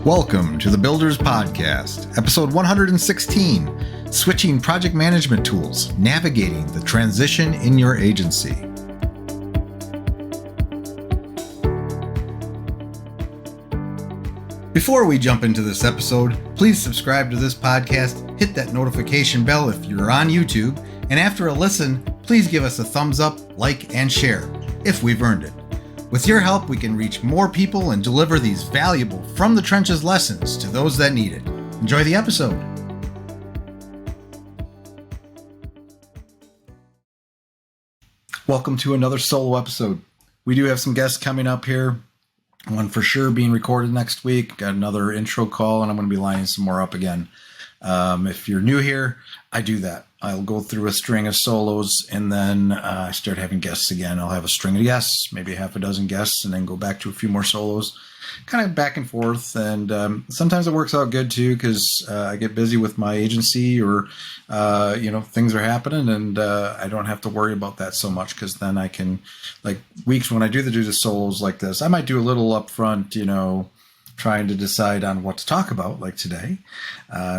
Welcome to the Builders Podcast, episode 116, Switching Project Management Tools, Navigating the Transition in Your Agency. Before we jump into this episode, please subscribe to this podcast, hit that notification bell if you're on YouTube, and after a listen, please give us a thumbs up, like, and share, if we've earned it. With your help, we can reach more people and deliver these valuable From the Trenches lessons to those that need it. Enjoy the episode. Welcome to another solo episode. We do have some guests coming up here. One for sure being recorded next week. Got another intro call, and I'm going to be lining some more up again. If you're new here, I do that. I'll go through a string of solos, and then I start having guests again. I'll have a string of guests, maybe half a dozen guests, and then go back to a few more solos, kind of back and forth. And sometimes it works out good too, because I get busy with my agency, or things are happening, and I don't have to worry about that so much, because then I can, like weeks when I do the solos like this, I might do a little upfront, trying to decide on what to talk about, like today.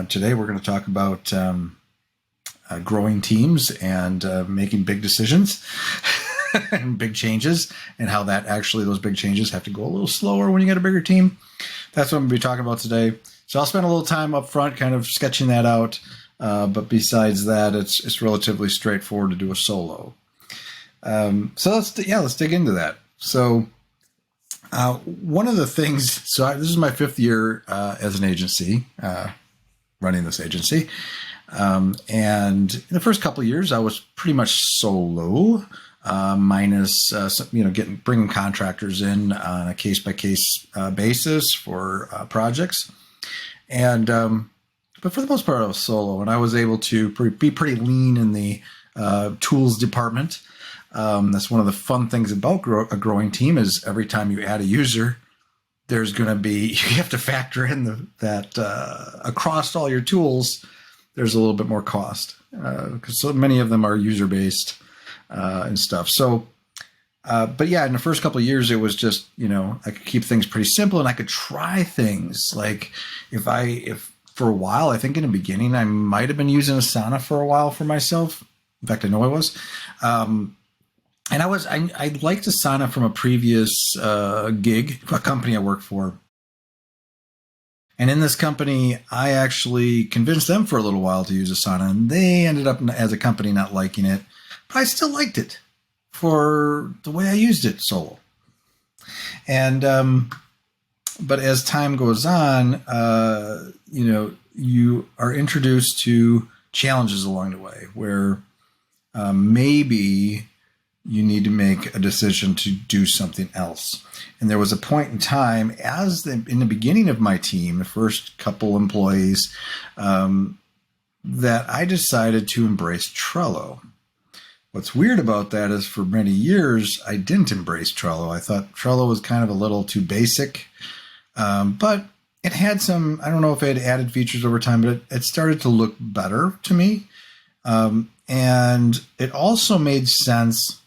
Today we're going to talk about growing teams and making big decisions and big changes, and how that actually, those big changes have to go a little slower when you get a bigger team. That's what I'm going to be talking about today. So I'll spend a little time up front kind of sketching that out. But besides that, it's relatively straightforward to do a solo. So let's dig into that. So one of the things, this is my fifth year as an agency, running this agency. And in the first couple of years, I was pretty much solo, minus, bringing contractors in on a case-by-case basis for projects. And but for the most part, I was solo, and I was able to be pretty lean in the tools department. That's one of the fun things about a growing team, is every time you add a user, there's going to be, you have to factor in that across all your tools, there's a little bit more cost, because so many of them are user-based and stuff. So, but yeah, in the first couple of years, it was just, I could keep things pretty simple, and I could try things. Like if for a while, I think in the beginning, I might have been using Asana for a while for myself. In fact, I know I was. And I liked Asana from a previous gig, a company I worked for. And in this company, I actually convinced them for a little while to use Asana, and they ended up as a company not liking it. But I still liked it for the way I used it solo. And but as time goes on, you are introduced to challenges along the way where maybe you need to make a decision to do something else. And there was a point in time, in the beginning of my team, the first couple employees, that I decided to embrace Trello. What's weird about that is for many years, I didn't embrace Trello. I thought Trello was kind of a little too basic, but it had some, I don't know if it had added features over time, but it started to look better to me. And it also made sense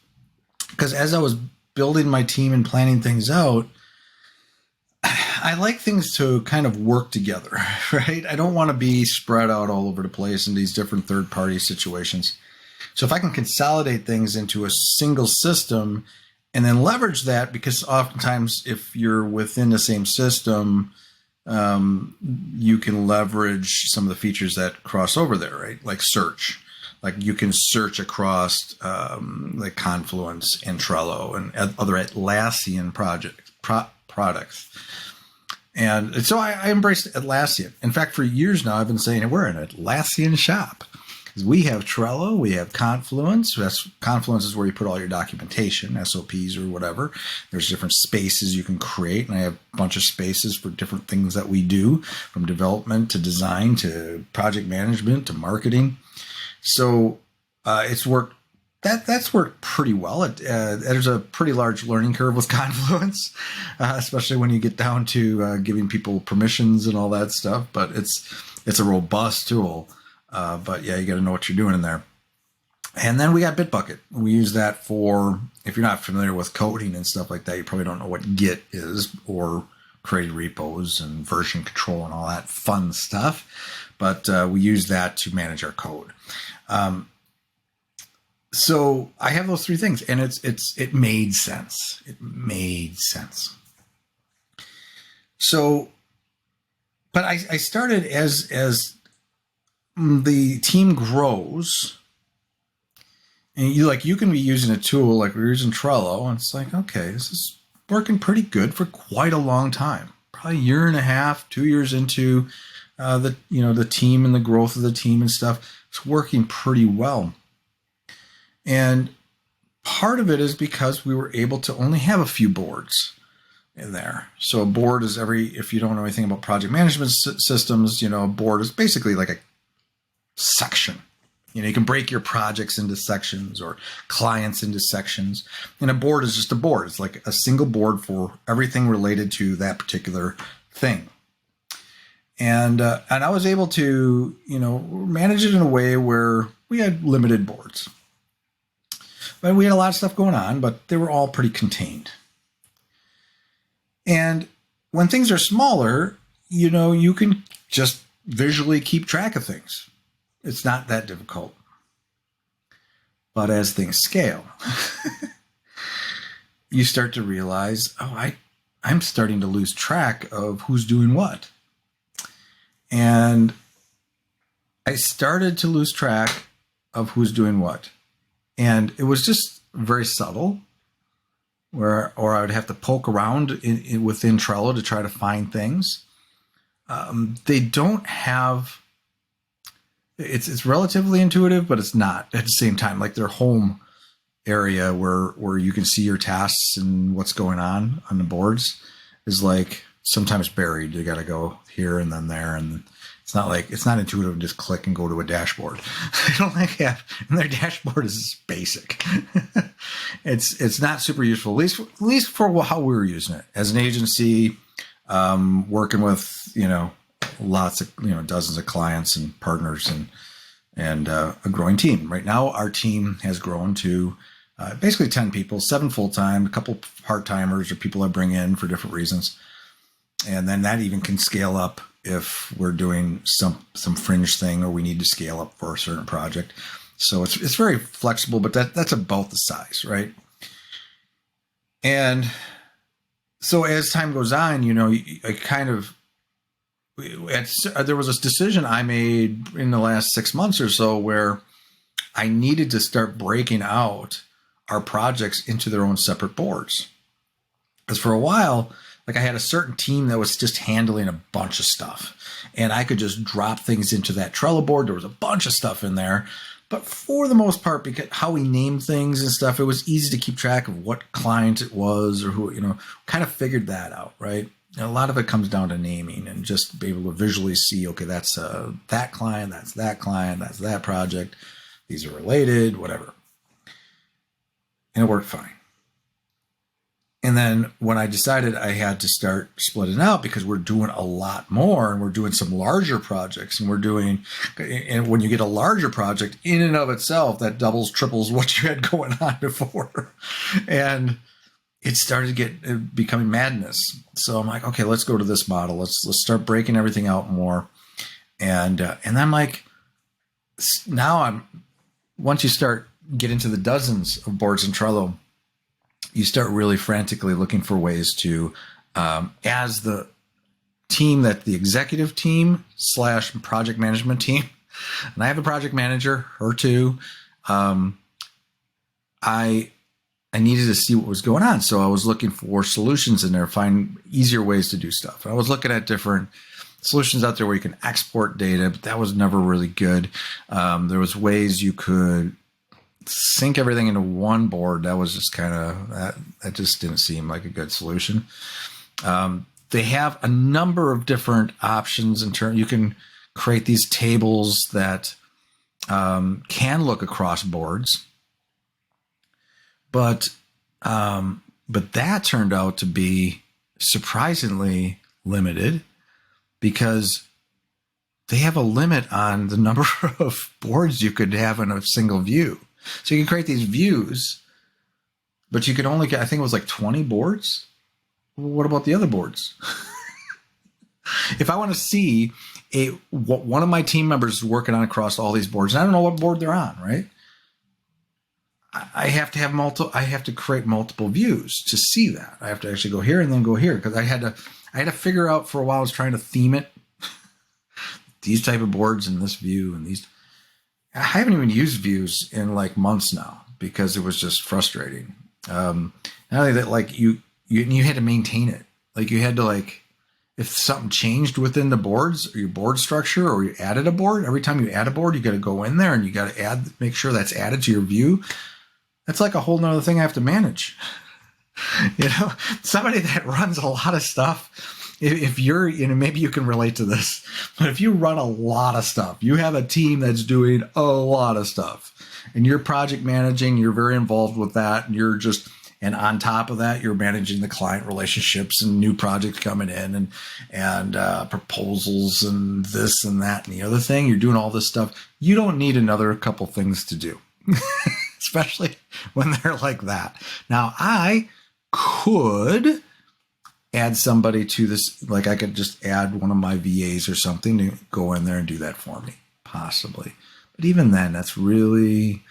because as I was building my team and planning things out, I like things to kind of work together, right? I don't want to be spread out all over the place in these different third-party situations. So if I can consolidate things into a single system and then leverage that, because oftentimes if you're within the same system, you can leverage some of the features that cross over there, right? Like search. Like you can search across like Confluence and Trello and other Atlassian products. And so I embraced Atlassian. In fact, for years now, I've been saying we're an Atlassian shop. Because we have Trello, we have Confluence. Confluence is where you put all your documentation, SOPs or whatever. There's different spaces you can create. And I have a bunch of spaces for different things that we do, from development to design to project management to marketing. So it's worked. That's worked pretty well. There's a pretty large learning curve with Confluence, especially when you get down to giving people permissions and all that stuff. But it's a robust tool. But yeah, you got to know what you're doing in there. And then we got Bitbucket. We use that for, if you're not familiar with coding and stuff like that, you probably don't know what Git is or created repos and version control and all that fun stuff. But we use that to manage our code. So I have those three things, and it made sense. It made sense. So, but I started as the team grows, and you can be using a tool like we're using Trello, and it's like, okay, this is working pretty good for quite a long time, probably a year and a half, 2 years into the team and the growth of the team and stuff. It's working pretty well. And part of it is because we were able to only have a few boards in there. So a board is if you don't know anything about project management systems, a board is basically like a section. You can break your projects into sections or clients into sections. And a board is just a board. It's like a single board for everything related to that particular thing. And I was able to, manage it in a way where we had limited boards. But we had a lot of stuff going on, but they were all pretty contained. And when things are smaller, you can just visually keep track of things. It's not that difficult. But as things scale, you start to realize, I'm starting to lose track of who's doing what. And I started to lose track of who's doing what. And it was just very subtle, or I would have to poke around within Trello to try to find things. They don't have, it's relatively intuitive, but it's not at the same time. Like their home area where you can see your tasks and what's going on the boards is like sometimes buried. You got to go here and then there, and it's not intuitive to just click and go to a dashboard. I don't and their dashboard is basic. It's not super useful, at least for how we were using it as an agency, working with, lots of, dozens of clients and partners and a growing team. Right now, our team has grown to basically 10 people, 7 full-time, a couple part-timers or people I bring in for different reasons. And then that even can scale up if we're doing some fringe thing or we need to scale up for a certain project. So it's very flexible, but that's about the size, right? And so as time goes on, there was this decision I made in the last 6 months or so where I needed to start breaking out our projects into their own separate boards. Because for a while, I had a certain team that was just handling a bunch of stuff, and I could just drop things into that Trello board. There was a bunch of stuff in there, but for the most part, because how we named things and stuff, it was easy to keep track of what client it was or who, kind of figured that out, right? And a lot of it comes down to naming and just be able to visually see, okay, that's that client, that's that project. These are related, whatever. And it worked fine. And then when I decided I had to start splitting out because we're doing a lot more and we're doing some larger projects and when you get a larger project in and of itself, that doubles, triples what you had going on before. And it started becoming madness. So I'm like, okay, let's go to this model. Let's start breaking everything out more. And I'm like, once you start get into the dozens of boards in Trello, you start really frantically looking for ways to, as the team, the executive team / project management team, and I have a project manager, her too. I needed to see what was going on. So I was looking for solutions in there, find easier ways to do stuff. I was looking at different solutions out there where you can export data, but that was never really good. There was ways you could sync everything into one board. That was just kind of, that just didn't seem like a good solution. They have a number of different options in terms, you can create these tables that can look across boards, but that turned out to be surprisingly limited because they have a limit on the number of boards you could have in a single view. So you can create these views, but you could only get, I think it was like 20 boards. Well, what about the other boards? If I want to see what one of my team members is working on across all these boards, and I don't know what board they're on, right? I have to have I have to create multiple views to see that. I have to actually go here and then go here, because I had to figure out for a while. I was trying to theme it, these type of boards in this view and these. I haven't even used views in like months now because it was just frustrating. Not only that, like you had to maintain it. Like you had to, like, if something changed within the boards or your board structure, or you added a board, every time you add a board, you got to go in there and you got to make sure that's added to your view. That's like a whole nother thing I have to manage. Somebody that runs a lot of stuff, if you're, maybe you can relate to this, but if you run a lot of stuff, you have a team that's doing a lot of stuff and you're project managing, you're very involved with that. And on top of that, you're managing the client relationships and new projects coming in and proposals and this and that and the other thing. You're doing all this stuff. You don't need another couple things to do, especially when they're like that. Now, I could add somebody to this. Like I could just add one of my VAs or something to go in there and do that for me, possibly. But even then, that's really...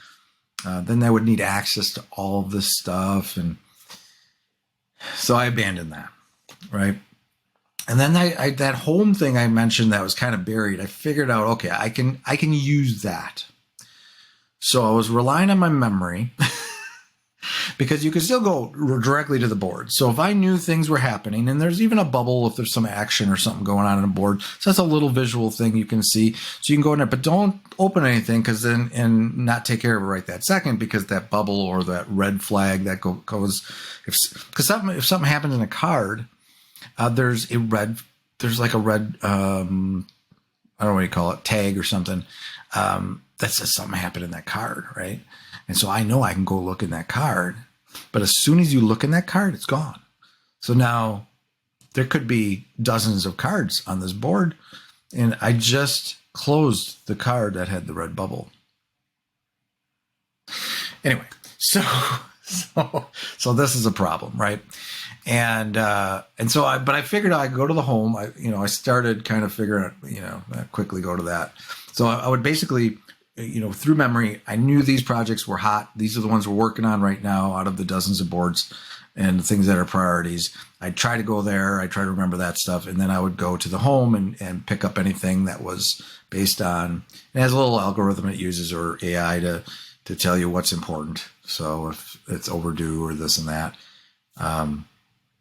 then I would need access to all of this stuff. And so I abandoned that, right? And then that home thing I mentioned that was kind of buried, I figured out, okay, I can use that. So I was relying on my memory because you can still go directly to the board. So if I knew things were happening, and there's even a bubble if there's some action or something going on a board, so that's a little visual thing you can see. So you can go in there, but don't open anything and not take care of it right that second, because that bubble or that red flag that goes, if something happens in a card, there's like a red, I don't know what you call it, tag or something, that says something happened in that card, right? And so I know I can go look in that card, but as soon as you look in that card, it's gone. So now there could be dozens of cards on this board, and I just closed the card that had the red bubble. Anyway, so this is a problem, right? And so I figured I could go to the home. I started kind of figuring out, I quickly go to that. So I would basically, through memory, I knew these projects were hot. These are the ones we're working on right now out of the dozens of boards and the things that are priorities. I'd try to go there. I'd try to remember that stuff. And then I would go to the home and pick up anything that was based on, it has a little algorithm it uses, or AI to tell you what's important. So if it's overdue or this and that,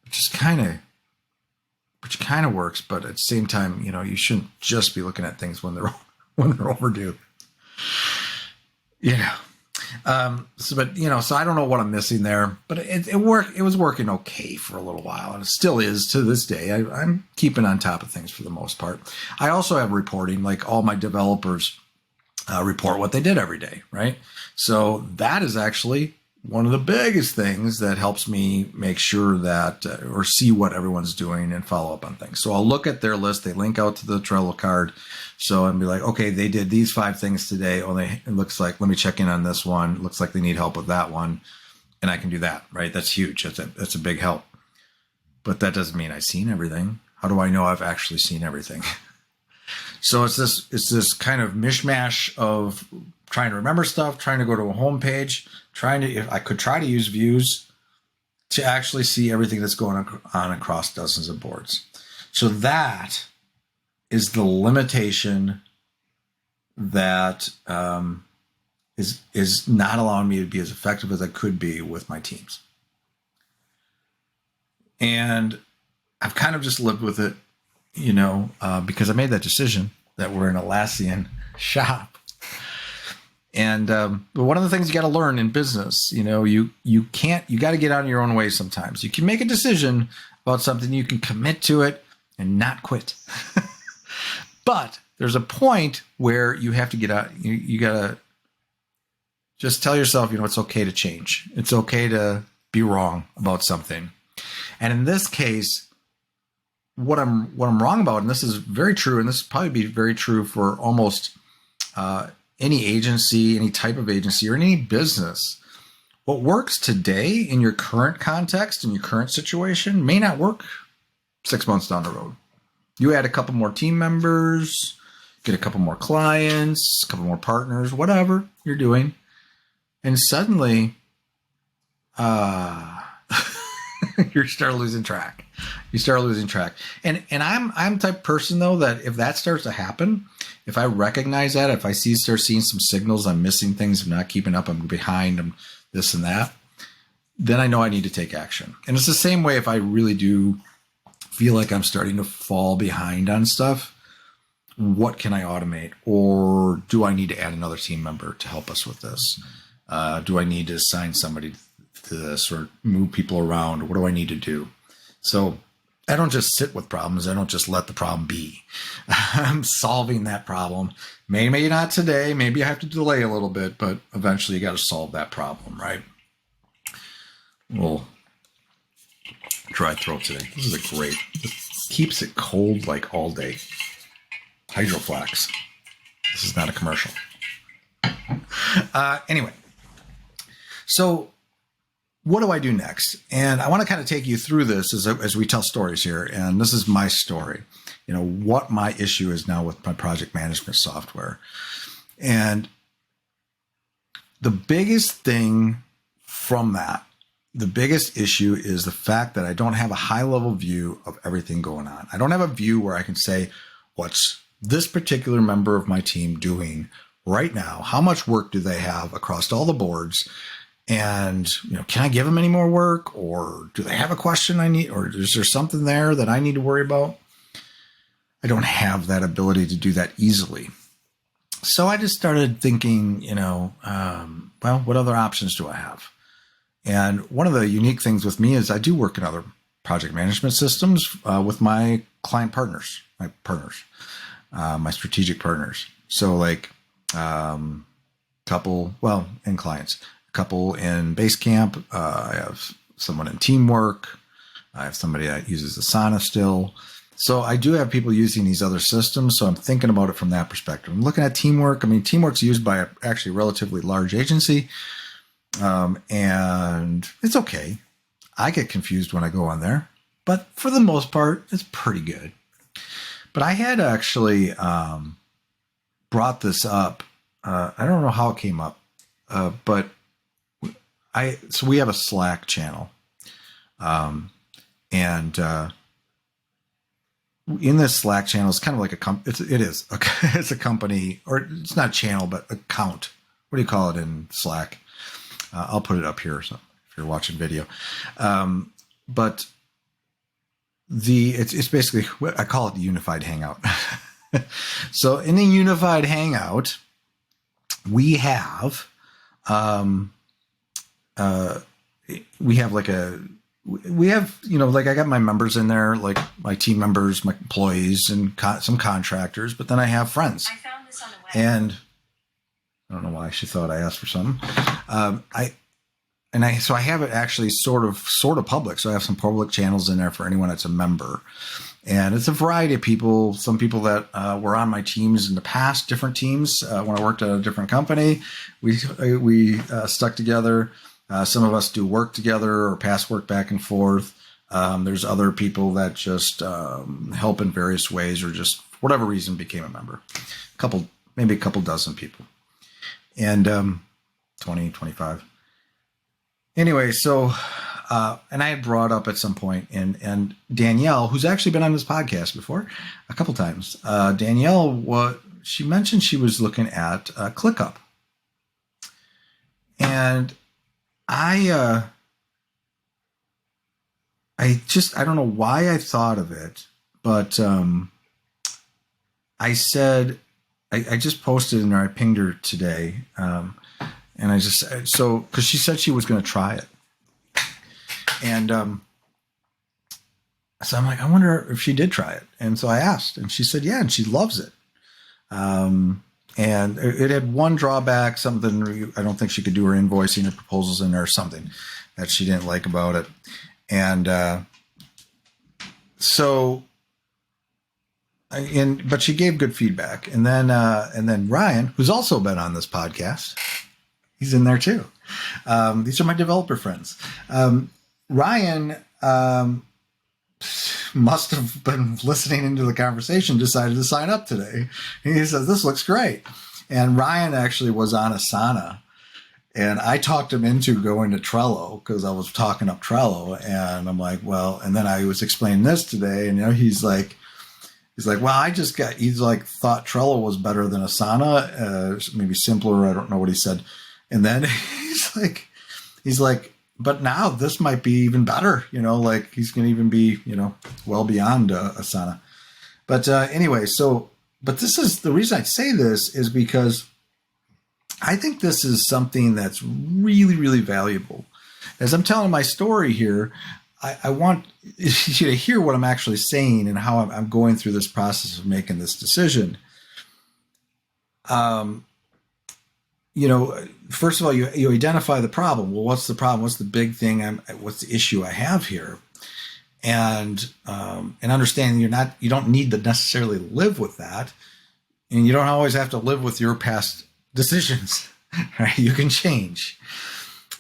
which kind of works, but at the same time, you shouldn't just be looking at things when they're overdue. So I don't know what I'm missing there, but it worked. It was working okay for a little while, and it still is to this day. I'm keeping on top of things for the most part. I also have reporting, like all my developers report what they did every day, right? So that is actually one of the biggest things that helps me make sure that, or see what everyone's doing and follow up on things. So I'll look at their list. They link out to the Trello card. So I'd be like, okay, they did these 5 things today. It looks like, let me check in on this one. It looks like they need help with that one. And I can do that, right? That's huge. That's a big help. But that doesn't mean I've seen everything. How do I know I've actually seen everything? So it's this kind of mishmash of trying to remember stuff, trying to go to a home page, if I could try to use views to actually see everything that's going on across dozens of boards. So that is the limitation that is not allowing me to be as effective as I could be with my teams. And I've kind of just lived with it, because I made that decision that we're an Atlassian shop. And but one of the things you got to learn in business, you got to get out of your own way sometimes. You can make a decision about something, you can commit to it and not quit. But there's a point where you have to get out. You got to just tell yourself, it's okay to change. It's okay to be wrong about something. And in this case, what I'm wrong about, and this is very true, and this will probably be very true for almost any agency, any type of agency, or any business. What works today in your current context, in your current situation, may not work 6 months down the road. You add a couple more team members, get a couple more clients, a couple more partners, whatever you're doing. And suddenly, you start losing track. And I'm the type of person though, that if that starts to happen, if I recognize that, if I start seeing some signals, I'm missing things, I'm not keeping up, I'm behind, I'm this and that, then I know I need to take action. And it's the same way if I really do feel like I'm starting to fall behind on stuff. What can I automate? Or do I need to add another team member to help us with this? Do I need to assign somebody to this or move people around? What do I need to do? So I don't just sit with problems. I don't just let the problem be. I'm solving that problem. Maybe not today. Maybe I have to delay a little bit, but eventually you got to solve that problem, right? Well, dry throat today. This is a great, it keeps it cold like all day. Hydroflax. This is not a commercial. Anyway, so what do I do next? And I want to kind of take you through this as we tell stories here. And this is my story, what my issue is now with my project management software. And the biggest thing from that, the biggest issue is the fact that I don't have a high level view of everything going on. I don't have a view where I can say, what's this particular member of my team doing right now? How much work do they have across all the boards? And, can I give them any more work, or do they have a question I need, or is there something there that I need to worry about? I don't have that ability to do that easily. So I just started thinking, well, what other options do I have? And one of the unique things with me is I do work in other project management systems with my client partners, my strategic partners. So like and clients, a couple in Basecamp. I have someone in Teamwork. I have somebody that uses Asana still. So I do have people using these other systems. So I'm thinking about it from that perspective. I'm looking at Teamwork. I mean, Teamwork's used by actually a relatively large agency. And it's okay. I get confused when I go on there, but for the most part, it's pretty good. But I had actually brought this up. I don't know how it came up, but so we have a Slack channel, and in this Slack channel, it's kind of like it's a company, or it's not a channel, but account. What do you call it in Slack? I'll put it up here if you're watching video. But it's basically, I call it the unified hangout. So in the unified hangout, we have I got my members in there, like my team members, my employees, and some contractors, but then I have friends. I found this on the web. And I don't know why she thought I asked for something. So I have it actually sort of public. So I have some public channels in there for anyone that's a member, and it's a variety of people. Some people that were on my teams in the past, different teams. When I worked at a different company, we stuck together. Some of us do work together or pass work back and forth. There's other people that just help in various ways, or just for whatever reason became a member. Maybe a couple dozen people. And 20, 25. Anyway, so, and I had brought up at some point, and Danielle, who's actually been on this podcast before a couple times, Danielle, she mentioned she was looking at ClickUp. And I don't know why I thought of it, but I said, I just posted in there, I pinged her today, and I just, because she said she was going to try it. And so I'm like, I wonder if she did try it. And so I asked, and she said, yeah, and she loves it. And it had one drawback, something I don't think she could do her invoicing or proposals in there, or something that she didn't like about it. And but she gave good feedback. And then Ryan, who's also been on this podcast, he's in there too. These are my developer friends. Ryan must have been listening into the conversation, decided to sign up today. And he says, this looks great. And Ryan actually was on Asana. And I talked him into going to Trello because I was talking up Trello. And I'm like, well, and then I was explaining this today. And, he's like, well, he's like, thought Trello was better than Asana, maybe simpler. I don't know what he said. And then he's like, but now this might be even better, like he's going to even be, well beyond Asana. But anyway, but this is the reason I say this is because I think this is something that's really, really valuable. As I'm telling my story here, I want you to hear what I'm actually saying and how I'm going through this process of making this decision. First of all, you identify the problem. Well, what's the problem? What's the big thing? What's the issue I have here? And understanding you don't need to necessarily live with that, and you don't always have to live with your past decisions. Right? You can change.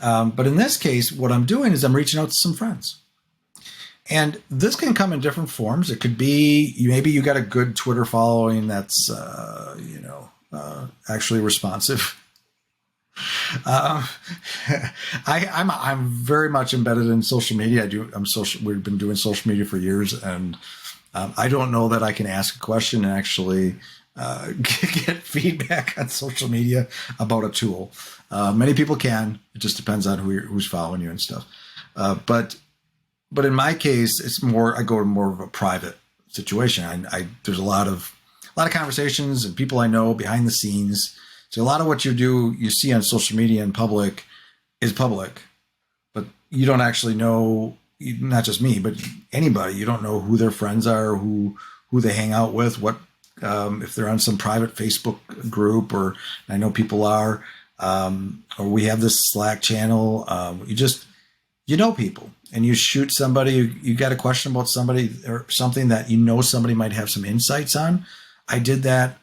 But in this case, what I'm doing is I'm reaching out to some friends. And this can come in different forms. It could be maybe you got a good Twitter following that's actually responsive. I'm very much embedded in social media. We've been doing social media for years, and I don't know that I can ask a question and actually get feedback on social media about a tool. Many people can. It just depends on who's following you and stuff. But in my case, it's I go to more of a private situation. There's a lot of conversations and people I know behind the scenes. So a lot of what you see on social media in public is public, but you don't actually know, not just me, but anybody. You don't know who their friends are, who they hang out with, what if they're on some private Facebook group, or I know people are, or we have this Slack channel. You know people, and you shoot somebody, you got a question about somebody or something that somebody might have some insights on. I did that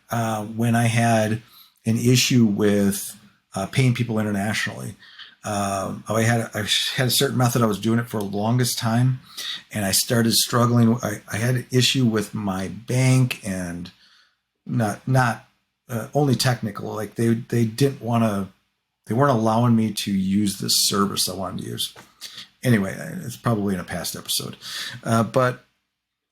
when I had an issue with paying people internationally. I had a certain method. I was doing it for the longest time, and I started struggling. I had an issue with my bank, and not only technical. Like they weren't allowing me to use this service I wanted to use. Anyway, it's probably in a past episode. But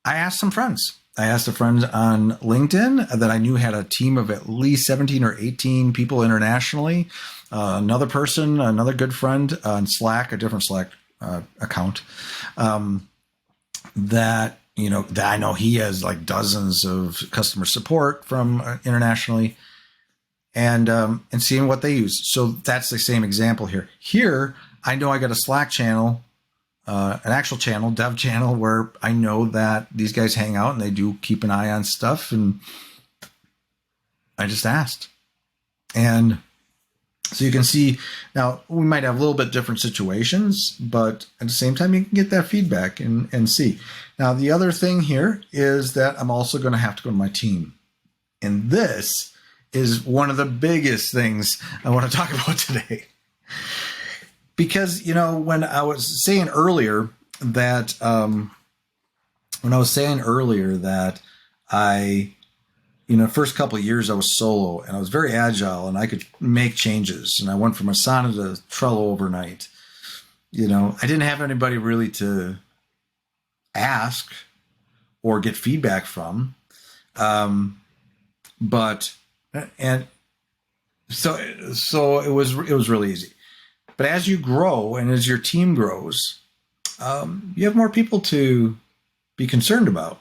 I asked some friends. I asked a friend on LinkedIn that I knew had a team of at least 17 or 18 people internationally. Another good friend on Slack, a different Slack account, that I know he has like dozens of customer support from internationally, and seeing what they use. So that's the same example here. Here, I know I got a Slack channel, an actual channel, dev channel, where I know that these guys hang out and they do keep an eye on stuff. And I just asked. And so you can see now we might have a little bit different situations, but at the same time, you can get that feedback and see. Now, the other thing here is that I'm also going to have to go to my team. And this is one of the biggest things I want to talk about today. Because, when I was saying earlier that first couple of years I was solo and I was very agile and I could make changes. And I went from Asana to Trello overnight. I didn't have anybody really to ask or get feedback from. So it was really easy. But as you grow and as your team grows, you have more people to be concerned about.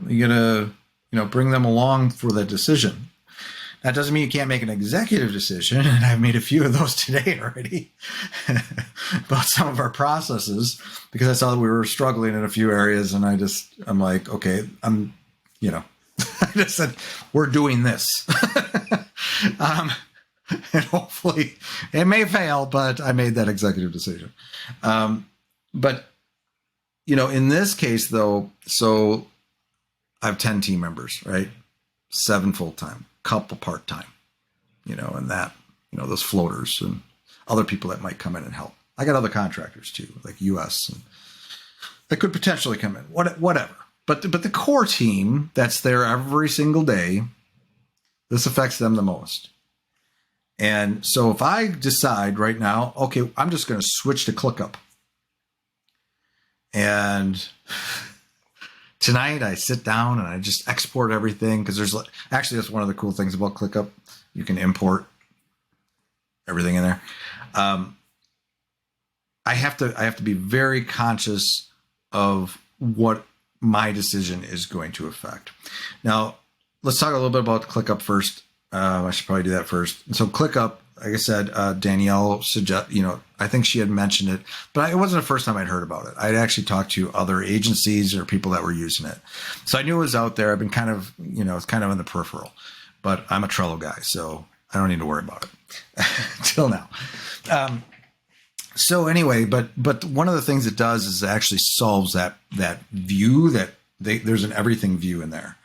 You got to, bring them along for that decision. That doesn't mean you can't make an executive decision, and I've made a few of those today already about some of our processes because I saw that we were struggling in a few areas, and I'm like, okay, I just said, we're doing this. And hopefully it may fail, but I made that executive decision. But in this case though, so I have 10 team members, right? 7 full-time, couple part-time, and that, those floaters and other people that might come in and help. I got other contractors too, like US, and that could potentially come in, whatever. But the core team that's there every single day, this affects them the most. And so if I decide right now, okay, I'm just going to switch to ClickUp. And tonight I sit down and I just export everything, because actually that's one of the cool things about ClickUp. You can import everything in there. I have to be very conscious of what my decision is going to affect. Now, let's talk a little bit about ClickUp first. I should probably do that first. So ClickUp, like I said, Danielle I think she had mentioned it, but it wasn't the first time I'd heard about it. I'd actually talked to other agencies or people that were using it. So I knew it was out there. I've been kind of, it's kind of in the peripheral, but I'm a Trello guy, so I don't need to worry about it till now. So anyway, but one of the things it does is it actually solves that view there's an everything view in there.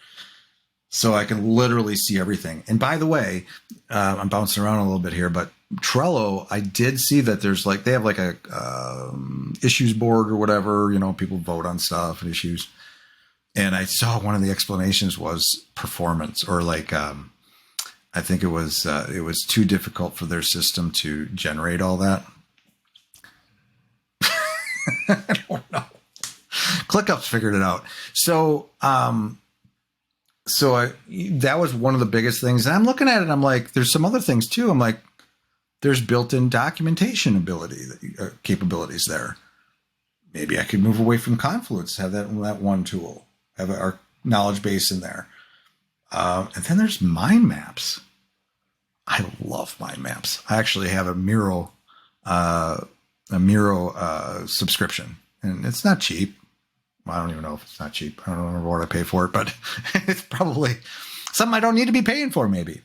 So I can literally see everything. And by the way, I'm bouncing around a little bit here, but Trello, I did see that there's they have a issues board or whatever, people vote on stuff and issues. And I saw one of the explanations was performance, or I think it was too difficult for their system to generate all that. I don't know. ClickUp's figured it out. So, that was one of the biggest things. And I'm looking at it, I'm like, there's some other things too. I'm like, there's built-in documentation capabilities there. Maybe I could move away from Confluence, have that one tool, have our knowledge base in there. And then there's mind maps. I love mind maps. I actually have a Miro subscription, and it's not cheap. I don't even know if it's not cheap. I don't remember what I pay for it, but it's probably something I don't need to be paying for. Maybe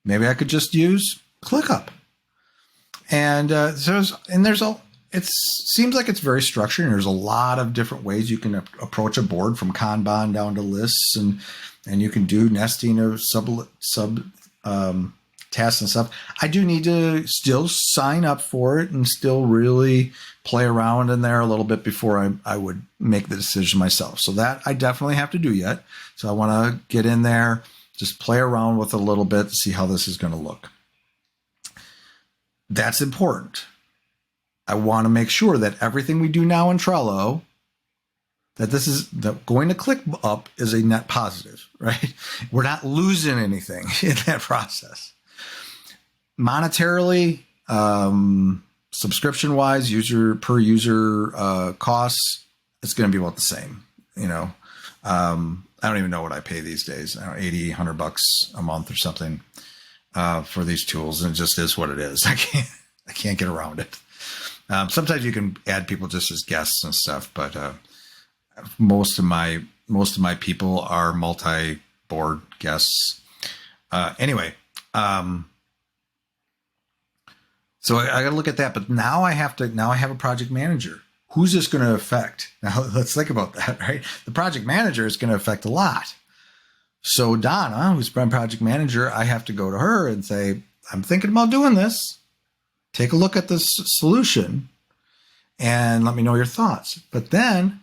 I could just use ClickUp. And it seems like it's very structured, and there's a lot of different ways you can approach a board, from Kanban down to lists, and you can do nesting of sub tasks and stuff. I do need to still sign up for it and still really play around in there a little bit before I would make the decision myself. So that I definitely have to do yet. So I want to get in there, just play around with it a little bit to see how this is going to look. That's important. I want to make sure that everything we do now in Trello, that going to ClickUp is a net positive, right? We're not losing anything in that process. Monetarily, subscription-wise, per user costs, it's going to be about the same. I don't even know what I pay these days. I don't know, $80, $100 a month or something for these tools, and it just is what it is. I can't get around it. Sometimes you can add people just as guests and stuff, but most of my people are multi-board guests. Anyway. So I got to look at that, but now I have a project manager. Who's this going to affect? Now let's think about that, right? The project manager is going to affect a lot. So Donna, who's my project manager, I have to go to her and say, I'm thinking about doing this. Take a look at this solution and let me know your thoughts. But then,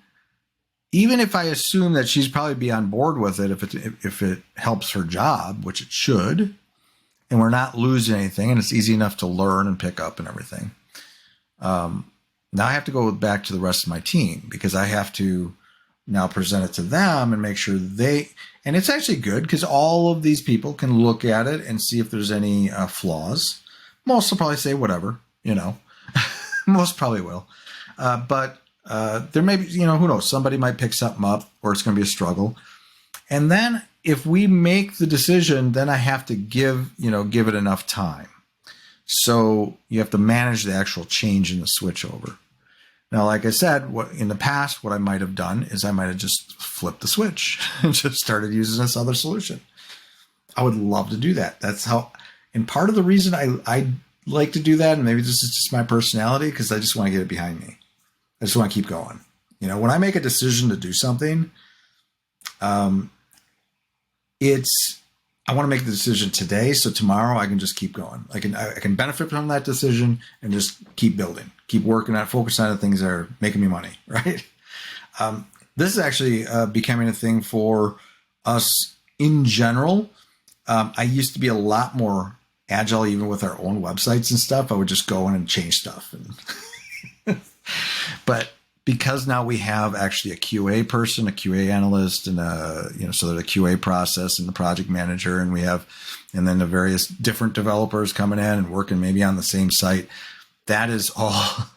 even if I assume that she's probably be on board with it, if it helps her job, which it should, and we're not losing anything, and it's easy enough to learn and pick up and everything. Now I have to go back to the rest of my team, because I have to now present it to them and make sure and it's actually good because all of these people can look at it and see if there's any flaws. Most will probably say whatever, most probably will. But there may be, who knows, somebody might pick something up, or it's going to be a struggle. And then if we make the decision, then I have to give it enough time. So you have to manage the actual change in the switch over. Now, like I said, in the past, what I might have done is I might have just flipped the switch and just started using this other solution. I would love to do that. That's how, and part of the reason I like to do that, and maybe this is just my personality, because I just want to get it behind me. I just want to keep going. When I make a decision to do something, I want to make the decision today, so tomorrow I can just keep going. I can benefit from that decision and just keep building, keep working on, focus on the things that are making me money, right? This is actually becoming a thing for us in general. I used to be a lot more agile, even with our own websites and stuff. I would just go in and change stuff. But because now we have actually a QA person, a QA analyst, and so there's a QA process and the project manager, and then the various different developers coming in and working maybe on the same site. That is all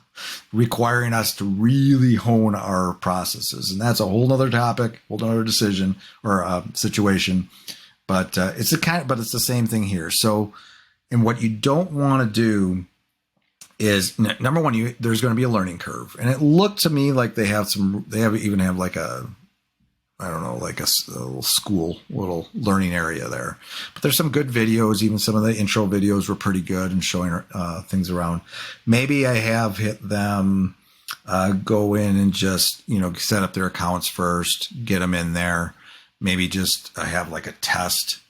requiring us to really hone our processes. And that's a whole nother topic, whole nother decision or situation. But it's the same thing here. So, and what you don't want to do is, number one, there's going to be a learning curve. And it looked to me like they even have like a little school, little learning area there. But there's some good videos. Even some of the intro videos were pretty good and showing things around. Maybe I have hit them go in and just, set up their accounts first, get them in there. Maybe just have like a test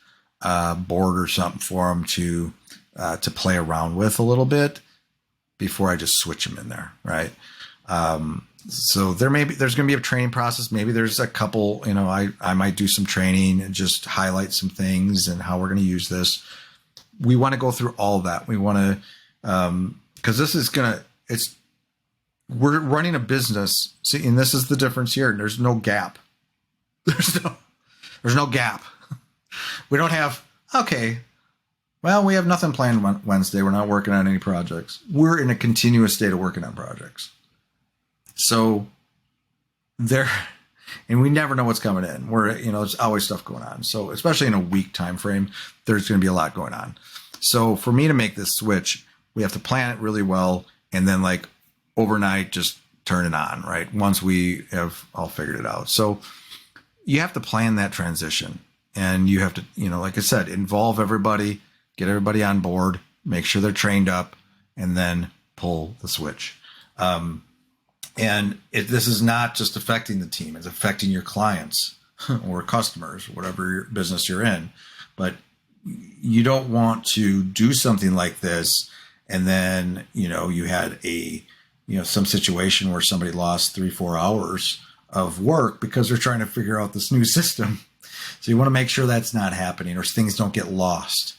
board or something for them to play around with a little bit before I just switch them in there, right? So there's going to be a training process. Maybe there's a couple, I might do some training and just highlight some things and how we're going to use this. We want to go through all that. We want to, because we're running a business. See, and this is the difference here. There's no gap. There's no gap. We don't have, okay, well, we have nothing planned Wednesday. We're not working on any projects. We're in a continuous state of working on projects. So and we never know what's coming in. There's always stuff going on. So especially in a week time frame, there's going to be a lot going on. So for me to make this switch, we have to plan it really well. And then like overnight, just turn it on, right? Once we have all figured it out. So you have to plan that transition, and you have to, like I said, involve everybody, get everybody on board, make sure they're trained up, and then pull the switch. And this is not just affecting the team, it's affecting your clients or customers, whatever business you're in. But you don't want to do something like this and then, you had some situation where somebody lost 3-4 hours of work because they're trying to figure out this new system. So you want to make sure that's not happening, or things don't get lost.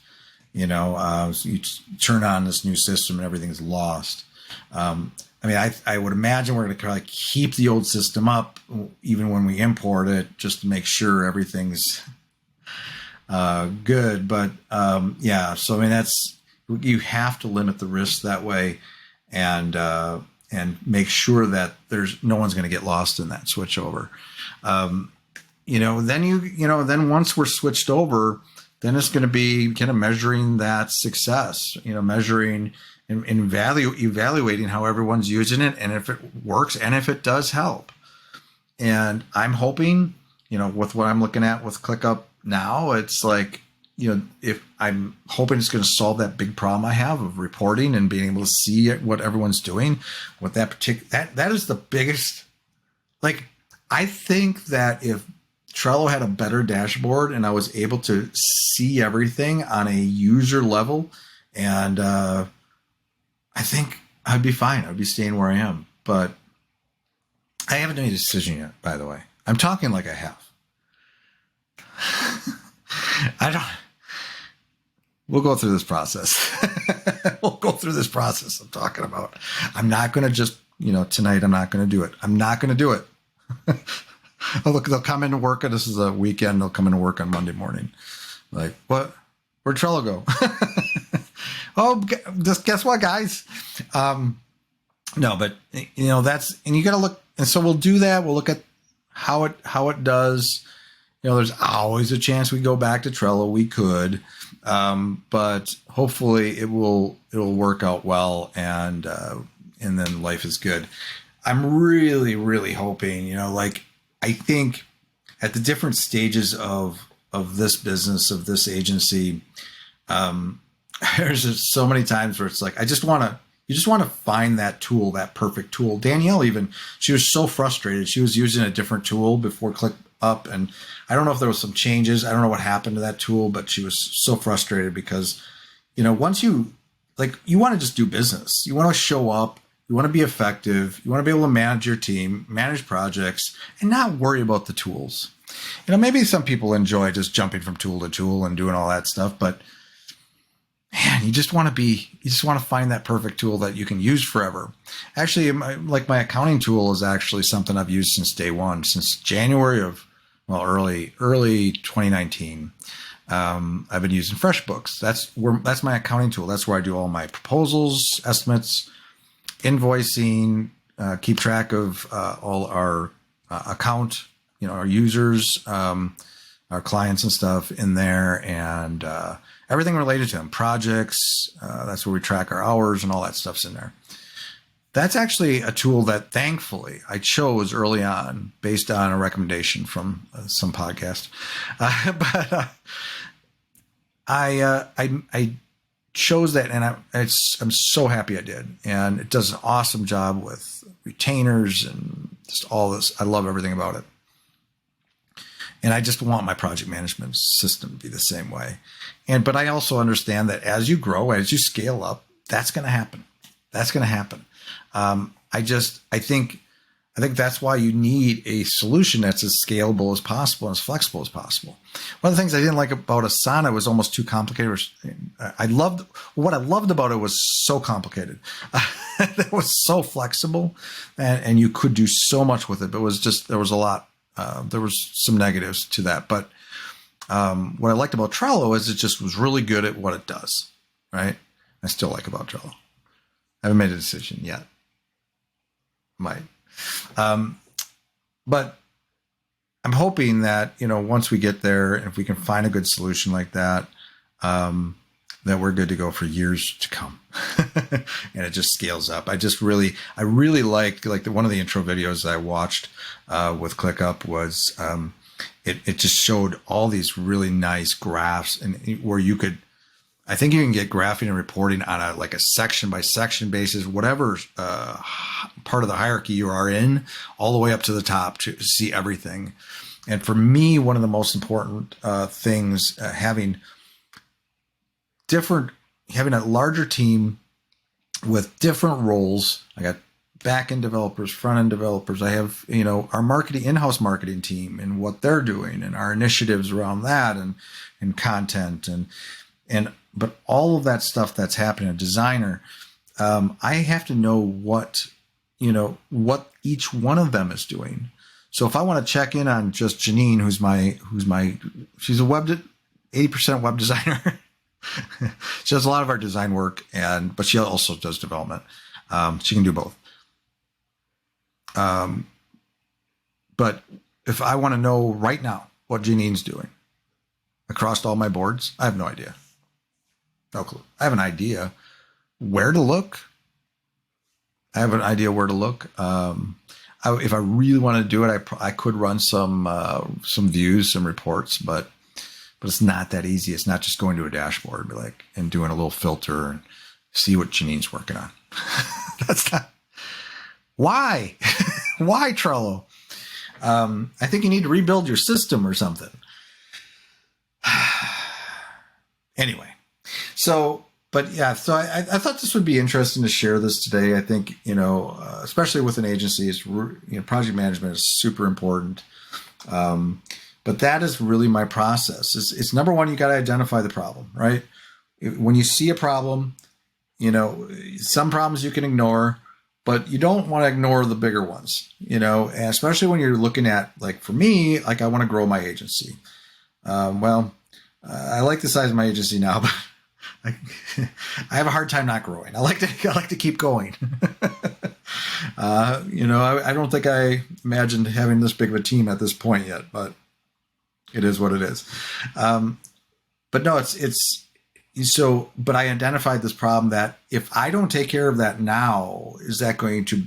So you turn on this new system and everything's lost. I would imagine we're going to kind of keep the old system up even when we import it, just to make sure everything's good. But so you have to limit the risk that way, and make sure that no one's going to get lost in that switchover. Then once we're switched over, then it's going to be kind of measuring that success, measuring and evaluating how everyone's using it, and if it works, and if it does help. And I'm hoping, with what I'm looking at with ClickUp now, it's like, if I'm hoping it's going to solve that big problem I have of reporting and being able to see what everyone's doing with that is the biggest. Like, I think that if Trello had a better dashboard and I was able to see everything on a user level, and I think I'd be fine. I'd be staying where I am. But I haven't made a decision yet, by the way. I'm talking like I have. We'll go through this process. We'll go through this process I'm talking about. I'm not going to just, tonight I'm not going to do it. I'm not going to do it. Oh, look, they'll come into work. This is a weekend. They'll come into work on Monday morning. Like, what? Where'd Trello go? Oh, just guess what, guys? No, but that's, and you got to look. And so we'll do that. We'll look at how it does. There's always a chance we go back to Trello. We could, but hopefully it will work out well, and then life is good. I'm really, really hoping. I think at the different stages of this business, of this agency, there's just so many times where it's like, you just want to find that tool, that perfect tool. Danielle, even, she was so frustrated. She was using a different tool before ClickUp, and I don't know if there was some changes. I don't know what happened to that tool, but she was so frustrated because, once you want to just do business, you want to show up You want to be effective. You want to be able to manage your team, manage projects, and not worry about the tools. Maybe some people enjoy just jumping from tool to tool and doing all that stuff, but man, you just want to find that perfect tool that you can use forever. Actually, my accounting tool is actually something I've used since day one, since January of, early 2019. I've been using FreshBooks. That's my accounting tool. That's where I do all my proposals, estimates, invoicing, keep track of all our account, our users, our clients and stuff in there, and everything related to them, projects. That's where we track our hours and all that stuff's in there. That's actually a tool that thankfully I chose early on based on a recommendation from some podcast. But I chose that, and I'm so happy I did. And it does an awesome job with retainers and just all this. I love everything about it. And I just want my project management system to be the same way. But I also understand that as you grow, as you scale up, that's going to happen. That's going to happen. I think that's why you need a solution that's as scalable as possible and as flexible as possible. One of the things I didn't like about Asana was almost too complicated. What I loved about it was so complicated. It was so flexible, and you could do so much with it. But there was a lot. There was some negatives to that. But what I liked about Trello is it just was really good at what it does. Right? I still like about Trello. I haven't made a decision yet. Might. But I'm hoping that, once we get there, and if we can find a good solution like that, that we're good to go for years to come. And it just scales up. I really liked one of the intro videos I watched with ClickUp was it just showed all these really nice graphs, and where I think you can get graphing and reporting on a section by section basis, whatever part of the hierarchy you are in, all the way up to the top to see everything. And for me, one of the most important things, having a larger team with different roles. I got back-end developers, front-end developers. I have, our in-house marketing team and what they're doing and our initiatives around that and content but all of that stuff that's happening, a designer, I have to know what each one of them is doing. So if I want to check in on just Janine, she's a 80% web designer. She does a lot of our design work, but she also does development. She can do both. But if I want to know right now what Janine's doing across all my boards, I have no idea. No clue. I have an idea where to look. If I really want to do it, I could run some views, some reports, but it's not that easy. It's not just going to a dashboard and doing a little filter and see what Janine's working on. That's not why. Why Trello? I think you need to rebuild your system or something. Anyway. So I thought this would be interesting to share this today. I think, especially with an agency, project management is super important. But that is really my process. It's number one, you got to identify the problem, right? When you see a problem, some problems you can ignore, but you don't want to ignore the bigger ones, and especially when you're looking at, for me, I want to grow my agency. I like the size of my agency now, but I have a hard time not growing. I like to keep going. I don't think I imagined having this big of a team at this point yet, but it is what it is. But no, but I identified this problem that if I don't take care of that now, is that going to,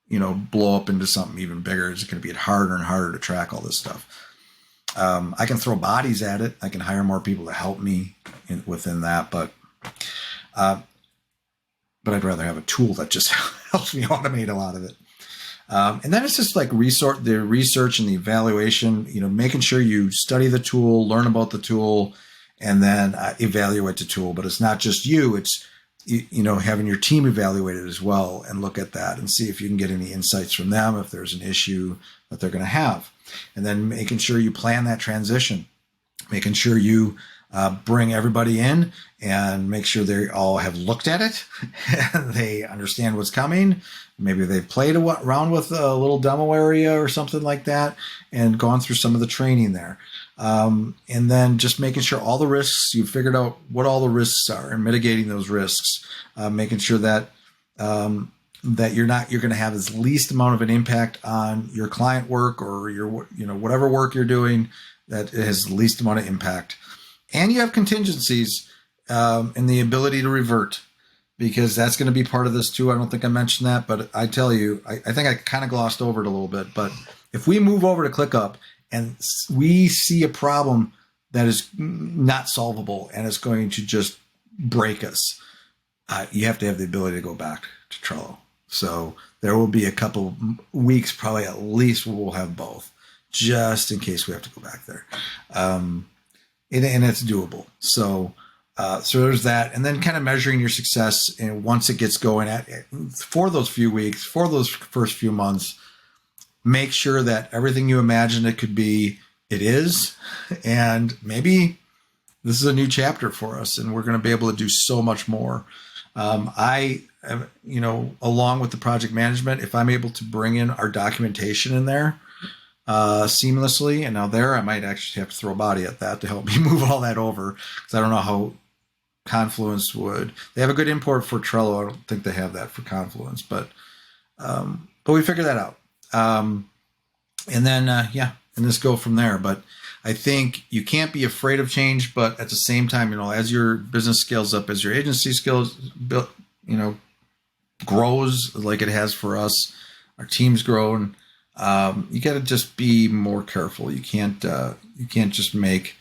blow up into something even bigger? Is it going to be harder and harder to track all this stuff? I can throw bodies at it. I can hire more people to help me within that, but I'd rather have a tool that just helps me automate a lot of it. And then it's just the research and the evaluation, making sure you study the tool, learn about the tool, and then evaluate the tool. But it's not just you. having your team evaluated as well and look at that and see if you can get any insights from them if there's an issue that they're going to have. And then making sure you plan that transition, making sure you bring everybody in and make sure they all have looked at it and they understand what's coming. Maybe they've played around with a little demo area or something like that and gone through some of the training there. And then just making sure all the risks, you've figured out what all the risks are and mitigating those risks, making sure that you're going to have as least amount of an impact on your client work or your, whatever work you're doing, that it has the least amount of impact. And you have contingencies and the ability to revert, because that's going to be part of this too. I don't think I mentioned that, but I tell you, I think I kind of glossed over it a little bit. But if we move over to ClickUp and we see a problem that is not solvable and it's going to just break us, you have to have the ability to go back to Trello. So there will be a couple weeks, probably at least, where we'll have both, just in case we have to go back there. And it's doable. So there's that. And then kind of measuring your success. And once it gets going for those few weeks, for those first few months, make sure that everything you imagine it could be, it is. And maybe this is a new chapter for us and we're going to be able to do so much more. Along with the project management, if I'm able to bring in our documentation in there seamlessly, and now there I might actually have to throw a body at that to help me move all that over, because I don't know how Confluence would. They have a good import for Trello. I don't think they have that for Confluence, but we figured that out. And then and just go from there. But I think you can't be afraid of change, but at the same time, as your business scales up, as your agency skills grows like it has for us, our team's grown. You got to just be more careful. You can't just make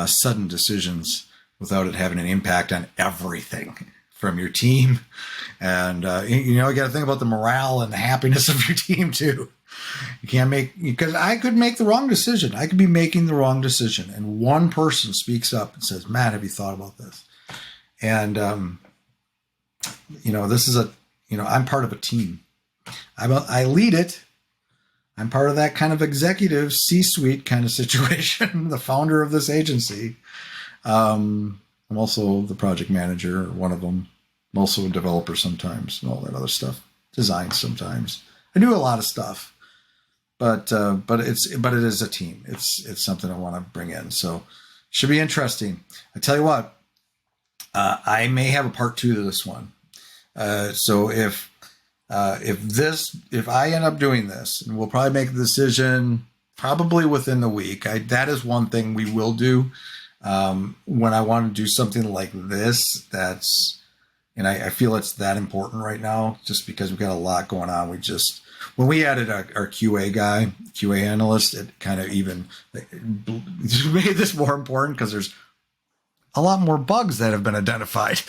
sudden decisions without it having an impact on everything from your team. And you got to think about the morale and the happiness of your team too. You can't because I could make the wrong decision. I could be making the wrong decision, and one person speaks up and says, "Matt, have you thought about this?" And this is I'm part of a team. I lead it. I'm part of that kind of executive C-suite kind of situation, the founder of this agency. I'm also the project manager, one of them. I'm also a developer sometimes and all that other stuff. Design sometimes. I do a lot of stuff, but it is a team. It's something I want to bring in. So should be interesting. I tell you what, I may have a part 2 to this one. So if I end up doing this, and we'll probably make the decision probably within the week. That is one thing we will do when I want to do something like this. I feel it's that important right now, just because we've got a lot going on. When we added our QA analyst, it kind of even made this more important because there's a lot more bugs that have been identified.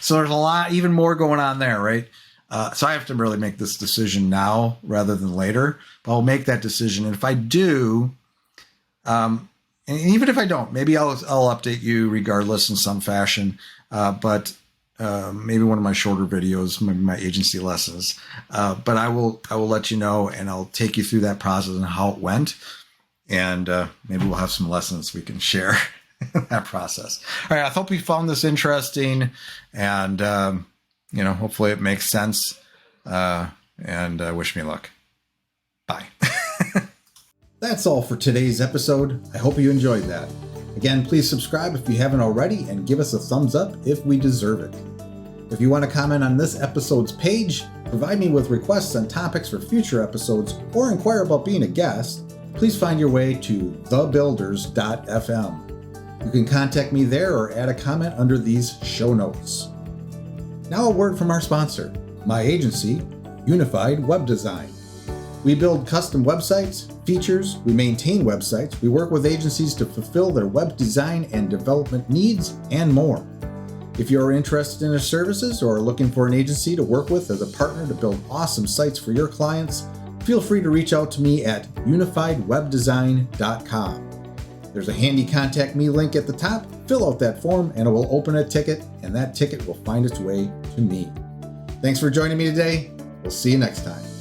So there's a lot, even more going on there, right? So I have to really make this decision now rather than later. But I'll make that decision, and if I do, and even if I don't, maybe I'll update you regardless in some fashion. But maybe one of my shorter videos, maybe my agency lessons. But I will let you know, and I'll take you through that process and how it went, and maybe we'll have some lessons we can share in that process. All right, I hope you found this interesting, and hopefully it makes sense, and wish me luck. Bye. That's all for today's episode. I hope you enjoyed that. Again, please subscribe if you haven't already, and give us a thumbs up if we deserve it. If you want to comment on this episode's page, provide me with requests on topics for future episodes, or inquire about being a guest, please find your way to thebuilders.fm. You can contact me there or add a comment under these show notes. Now a word from our sponsor, my agency, Unified Web Design. We build custom websites, features, we maintain websites, we work with agencies to fulfill their web design and development needs, and more. If you are interested in our services or are looking for an agency to work with as a partner to build awesome sites for your clients, feel free to reach out to me at unifiedwebdesign.com. There's a handy contact me link at the top. Fill out that form and it will open a ticket, and that ticket will find its way to me. Thanks for joining me today. We'll see you next time.